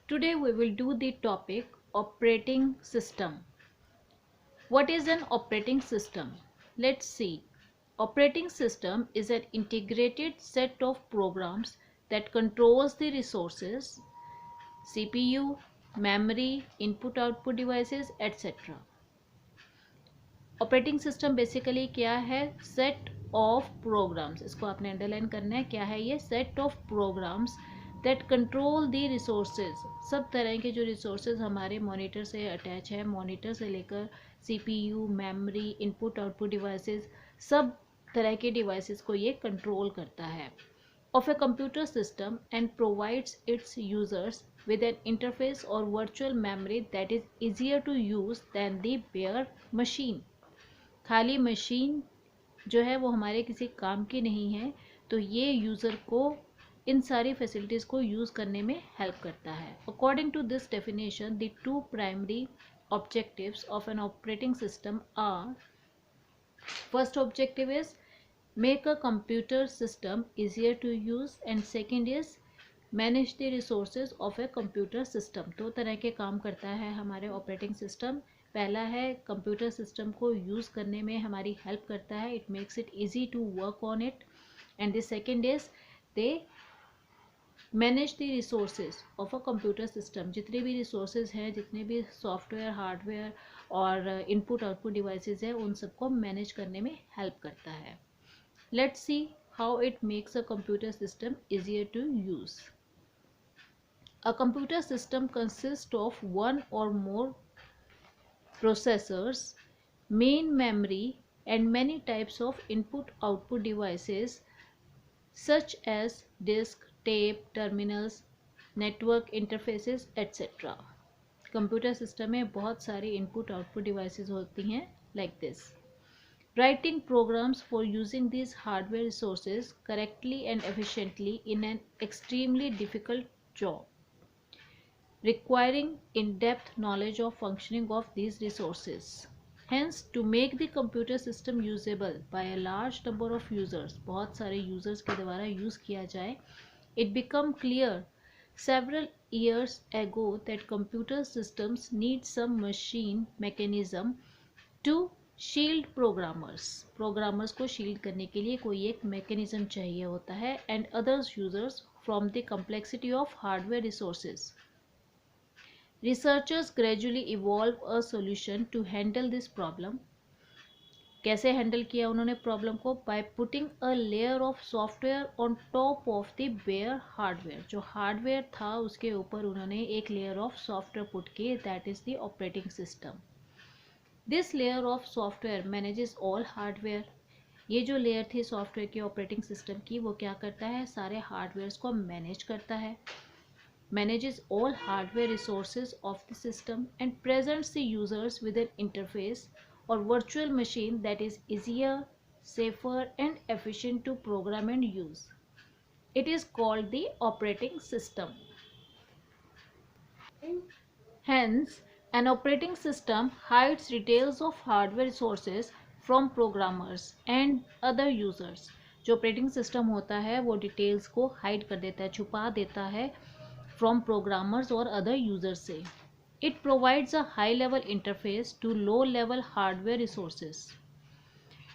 Today we will do the topic operating system. What is an operating system? Let's see. Operating system is an integrated set of programs that controls the resources, CPU, memory, input-output devices, etc. Operating system basically क्या है? Set of programs. इसको आपने underline करना है. क्या है ये? Set of programs that control the resources. सब तरह के जो रिसोर्सेज हमारे मॉनिटर से अटैच है, मॉनिटर से लेकर CPU, memory, input output devices, सब तरह के डिवाइसेस को ये कंट्रोल करता है of a computer system and provides its users with an interface or virtual memory that is easier to use than the bare machine. खाली मशीन जो है वो हमारे किसी काम की नहीं है, तो ये यूज़र को इन सारी फैसिलिटीज़ को यूज़ करने में हेल्प करता है. According to this definition, the two primary objectives of an operating system are: first objective is make a computer system easier to use and second is manage the resources of a computer system. दो तरह के काम करता है हमारे operating system. पहला है computer system को यूज़ करने में हमारी हेल्प करता है, it makes it easy to work on it. And the second is they manage the resources of a computer system. जितने भी रिसोर्सेज हैं, जितने भी सॉफ्टवेयर, हार्डवेयर और इनपुट आउटपुट डिवाइसेज हैं, उन सबको मैनेज करने में हेल्प करता है. Let's see how it makes a computer system easier to use. A computer system consists of one or more processors, main memory, and many types of input-output devices such as disk, tape, terminals, network interfaces, etc. Computer system में बहुत सारी input output devices होती हैं like this. Writing programs for using these hardware resources correctly and efficiently in an extremely difficult job, requiring in-depth knowledge of functioning of these resources. Hence, to make the computer system usable by a large number of users, बहुत सारे users के द्वारा use किया जाए, it became clear several years ago that computer systems need some machine mechanism to shield programmers को shield करने के लिए कोई एक मैकेनिज्म चाहिए होता है. And others users from the complexity of hardware resources. Researchers gradually evolve a solution to handle this problem. कैसे हैंडल किया उन्होंने प्रॉब्लम को? By putting a layer of software on top of the bare hardware. जो hardware था उसके ऊपर उन्होंने एक लेयर ऑफ सॉफ्टवेयर पुट की, that is the operating system. This layer of software manages all hardware. ये जो लेयर थी सॉफ्टवेयर की ऑपरेटिंग सिस्टम की, वो क्या करता है? सारे हार्डवेयर्स को मैनेज करता है. Manages all hardware resources of the system and presents the users with an interface or virtual machine that is easier, safer and efficient to program and use. It is called the operating system. Hence, an operating system hides details of hardware resources from programmers and other users. जो operating system होता है वो details को hide कर देता है, छुपा देता है फ्रॉम प्रोग्रामर्स और अदर यूजर्स से. It provides a high level interface to low level hardware resources,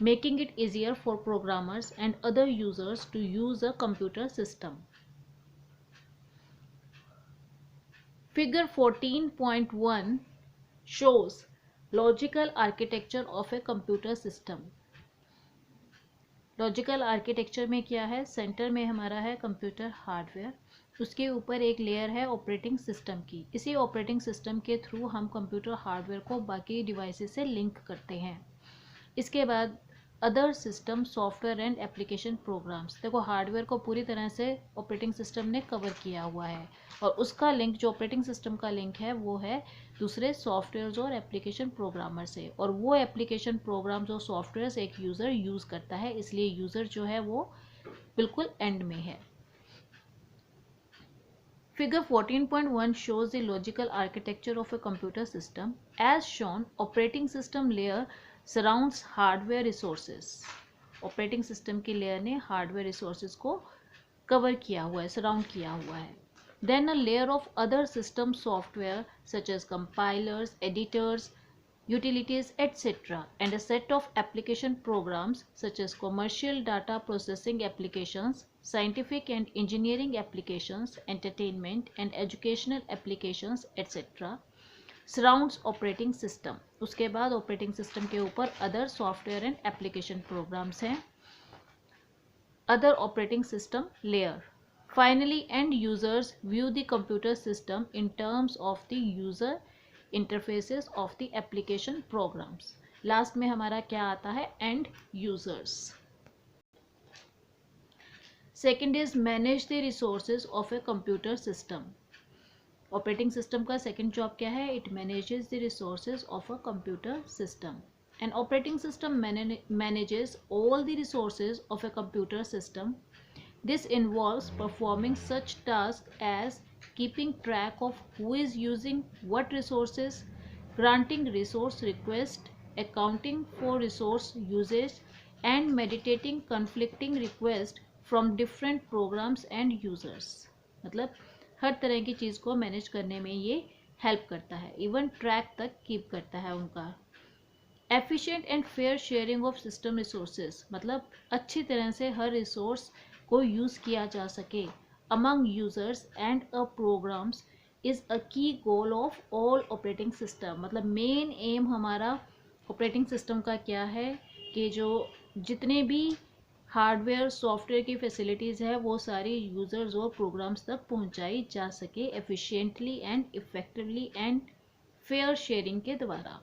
making it easier for programmers and other users to use a computer system. Figure 14.1 shows logical architecture of a computer system. Logical architecture में क्या है? Centre में हमारा है computer hardware, उसके ऊपर एक layer है ऑपरेटिंग सिस्टम की. इसी ऑपरेटिंग सिस्टम के थ्रू हम कंप्यूटर हार्डवेयर को बाकी डिवाइसेस से लिंक करते हैं. इसके बाद other system, software and application programs. देखो हार्डवेयर को पूरी तरह से ऑपरेटिंग सिस्टम ने कवर किया हुआ है और उसका लिंक, जो ऑपरेटिंग सिस्टम का लिंक है, वो है दूसरे सॉफ्टवेयर्स और एप्लीकेशन प्रोग्रामर से. और वो एप्लीकेशन प्रोग्राम्स और सॉफ्टवेयर्स एक यूज़र यूज़ करता है, इसलिए यूज़र जो है वो बिल्कुल एंड में है. Figure 14.1 shows the logical architecture of a computer system. As shown, operating system layer surrounds hardware resources. Operating system की लेयर ने हार्डवेयर रिसोर्सेज को कवर किया हुआ है, सराउंड किया हुआ है. Then a layer of other system software such as compilers, editors, utilities, etc. and a set of application programs such as commercial data processing applications, scientific and engineering applications, entertainment and educational applications, etc. surrounds operating system. उसके बाद operating system के ऊपर other software and application programs हैं. Other operating system layer. Finally, end users view the computer system in terms of the user interfaces of the application programs. Last में हमारा क्या आता है? End users. Second is manage the resources of a computer system. Operating system का second job क्या है? It manages the resources of a computer system. An operating system manages all the resources of a computer system. This involves performing such tasks as keeping track of who is using what resources, granting resource requests, accounting for resource usage, and meditating conflicting requests from different programs and users. मतलब हर तरह की चीज़ को manage करने में ये help करता है, even track तक कीप करता है उनका. Efficient and fair sharing of system resources, मतलब अच्छी तरह से हर रिसोर्स को यूज़ किया जा सके among users and a programs is a key goal of all operating system. मतलब मेन एम हमारा ऑपरेटिंग सिस्टम का क्या है कि जो जितने भी हार्डवेयर सॉफ्टवेयर की फैसिलिटीज़ है वो सारी यूज़र्स और प्रोग्राम्स तक पहुंचाई जा सके efficiently and effectively and fair sharing के द्वारा.